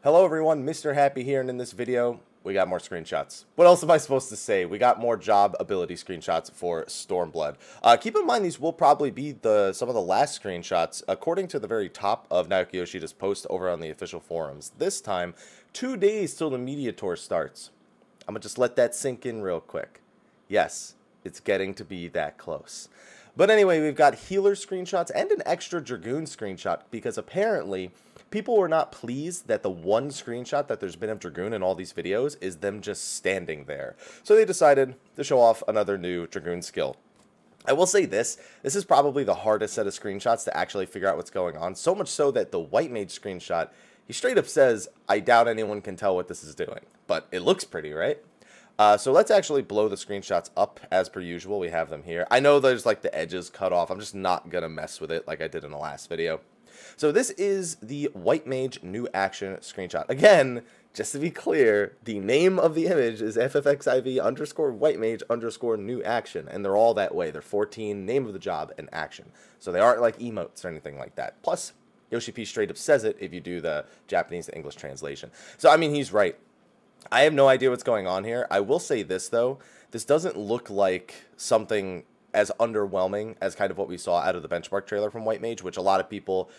Hello everyone, Mr. Happy here, and in this video, we got more screenshots. What else am I supposed to say? We got more job ability screenshots for Stormblood. Keep in mind these will probably be some of the last screenshots, according to the very top of Naoki Yoshida's post over on the official forums. This time, 2 days till the media tour starts. I'm gonna just let that sink in real quick. Yes, it's getting to be that close. But anyway, we've got healer screenshots and an extra Dragoon screenshot because apparently people were not pleased that the one screenshot that there's been of Dragoon in all these videos is them just standing there. So they decided to show off another new Dragoon skill. I will say this is probably the hardest set of screenshots to actually figure out what's going on. So much so that the White Mage screenshot, he straight up says, I doubt anyone can tell what this is doing. But it looks pretty, right? So let's actually blow the screenshots up as per usual. We have them here. I know there's like the edges cut off. I'm just not going to mess with it like I did in the last video. So this is the White Mage new action screenshot. Again, just to be clear, the name of the image is FFXIV _ White Mage _ new action. And they're all that way. They're 14, name of the job, and action. So they aren't like emotes or anything like that. Plus, Yoship straight up says it if you do the Japanese to English translation. So, I mean, he's right. I have no idea what's going on here. I will say this, though. This doesn't look like something as underwhelming as kind of what we saw out of the benchmark trailer from White Mage, which a lot of people,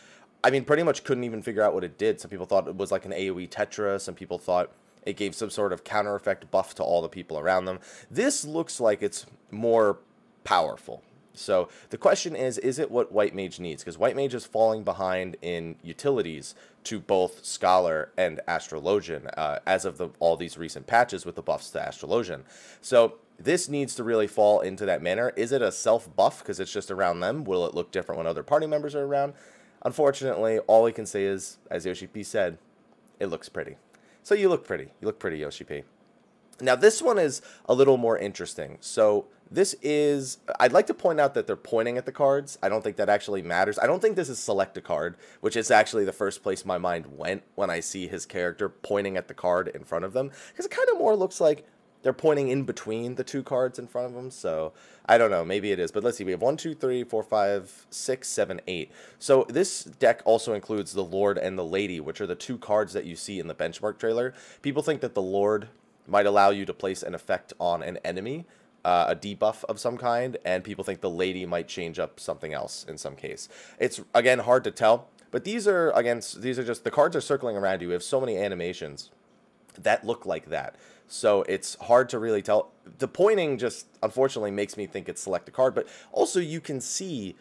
I mean, pretty much couldn't even figure out what it did. Some people thought it was like an AoE Tetra. Some people thought it gave some sort of counter effect buff to all the people around them. This looks like it's more powerful. So the question is it what White Mage needs? Because White Mage is falling behind in utilities to both Scholar and Astrologian as of all these recent patches with the buffs to Astrologian. So this needs to really fall into that manner. Is it a self-buff because it's just around them? Will it look different when other party members are around? Unfortunately, all we can say is, as Yoship said, it looks pretty. So you look pretty. You look pretty, Yoship. Now, this one is a little more interesting. So this is, I'd like to point out that they're pointing at the cards. I don't think that actually matters. I don't think this is select a card, which is actually the first place my mind went when I see his character pointing at the card in front of them. Because it kind of more looks like they're pointing in between the two cards in front of them. So I don't know, maybe it is. But let's see, we have 1, 2, 3, 4, 5, 6, 7, 8. So this deck also includes the Lord and the Lady, which are the two cards that you see in the benchmark trailer. People think that the Lord might allow you to place an effect on an enemy, a debuff of some kind, and people think the Lady might change up something else in some case. It's, again, hard to tell, but these are just, the cards are circling around you. We have so many animations that look like that, so it's hard to really tell. The pointing just, unfortunately, makes me think it's select a card, but also you can see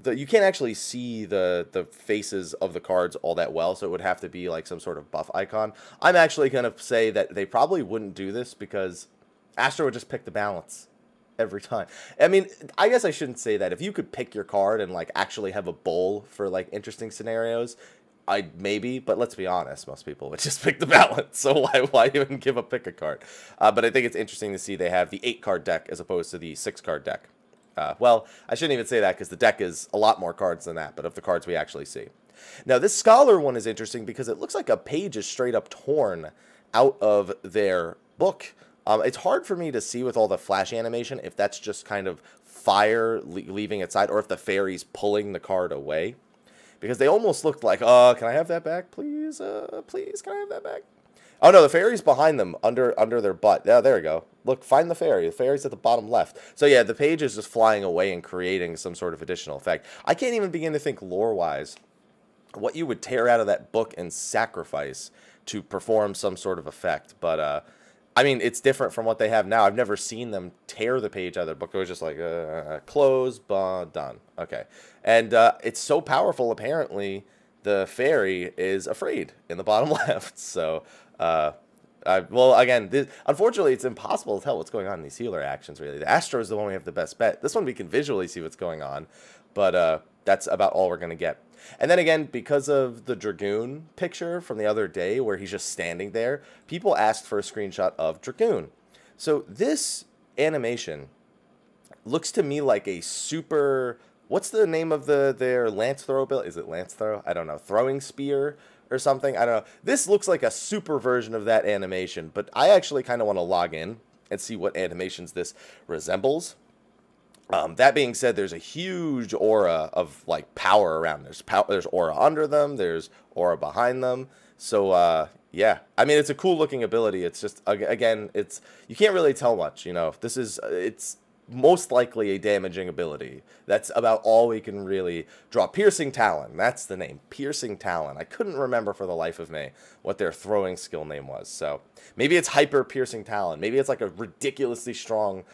you can't actually see the faces of the cards all that well, so it would have to be like some sort of buff icon. I'm actually going to say that they probably wouldn't do this because Astro would just pick the balance every time. I mean, I guess I shouldn't say that. If you could pick your card and like actually have a bowl for like interesting scenarios, I'd maybe, but let's be honest, most people would just pick the balance, so why even give a pick a card? But I think it's interesting to see they have the 8-card deck as opposed to the 6-card deck. Well, I shouldn't even say that because the deck is a lot more cards than that, but of the cards we actually see. Now, this Scholar one is interesting because it looks like a page is straight up torn out of their book. It's hard for me to see with all the flash animation if that's just kind of fire leaving its side or if the fairy's pulling the card away. Because they almost looked like, can I have that back, please? Please, can I have that back? Oh, no, the fairy's behind them, under their butt. Yeah, there we go. Look, find the fairy. The fairy's at the bottom left. So, yeah, the page is just flying away and creating some sort of additional effect. I can't even begin to think lore-wise what you would tear out of that book and sacrifice to perform some sort of effect. But, I mean, it's different from what they have now. I've never seen them tear the page out of their book. It was just like, close, done. Okay. And it's so powerful, apparently, the fairy is afraid in the bottom left. So, well, again, unfortunately, it's impossible to tell what's going on in these healer actions, really. The Astro is the one we have the best bet. This one we can visually see what's going on, but that's about all we're going to get. And then again, because of the Dragoon picture from the other day where he's just standing there, people asked for a screenshot of Dragoon. So this animation looks to me like a super... What's the name of their lance throw ability? Is it lance throw? I don't know. Throwing spear or something? I don't know. This looks like a super version of that animation, but I actually kind of want to log in and see what animations this resembles. That being said, there's a huge aura of like power around. There's aura under them. There's aura behind them. So yeah, I mean, it's a cool looking ability. It's just, again, you can't really tell much. You know, it's most likely a damaging ability. That's about all we can really draw. Piercing Talon. That's the name. Piercing Talon. I couldn't remember for the life of me what their throwing skill name was. So maybe it's Hyper Piercing Talon. Maybe it's like a ridiculously strong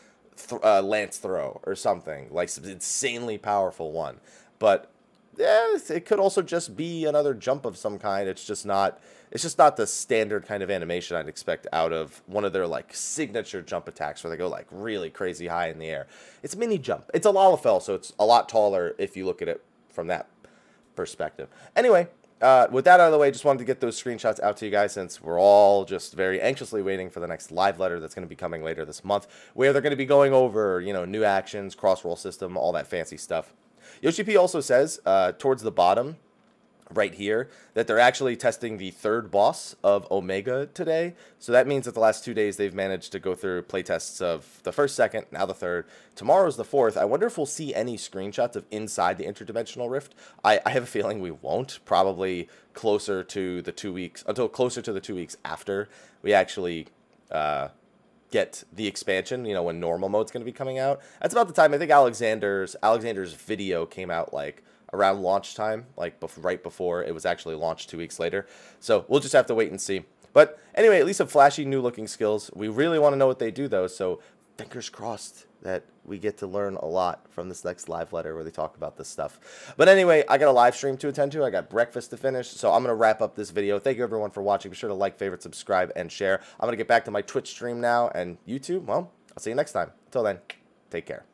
lance throw or something, like some insanely powerful one. But yeah, it could also just be another jump of some kind. It's just not the standard kind of animation I'd expect out of one of their like signature jump attacks where they go like really crazy high in the air. It's a mini jump. It's a Lalafell, so it's a lot taller if you look at it from that perspective. Anyway, with that out of the way, just wanted to get those screenshots out to you guys since we're all just very anxiously waiting for the next live letter that's going to be coming later this month, where they're going to be going over, you know, new actions, cross-roll system, all that fancy stuff. Yoship also says towards the bottom right here that they're actually testing the third boss of Omega today. So that means that the last 2 days they've managed to go through playtests of the first, second, now the third. Tomorrow's the fourth. I wonder if we'll see any screenshots of inside the interdimensional rift. I have a feeling we won't. Probably closer to the 2 weeks, until closer to the 2 weeks after we actually get the expansion, you know, when normal mode's going to be coming out. That's about the time. I think Alexander's video came out like around launch time, like right before it was actually launched 2 weeks later. So we'll just have to wait and see. But anyway, at least some flashy new looking skills. We really want to know what they do though, so fingers crossed that we get to learn a lot from this next live letter where they talk about this stuff. But anyway, I got a live stream to attend to. I got breakfast to finish, so I'm going to wrap up this video. Thank you everyone for watching. Be sure to like, favorite, subscribe, and share. I'm going to get back to my Twitch stream now, and YouTube, well, I'll see you next time. Until then, take care.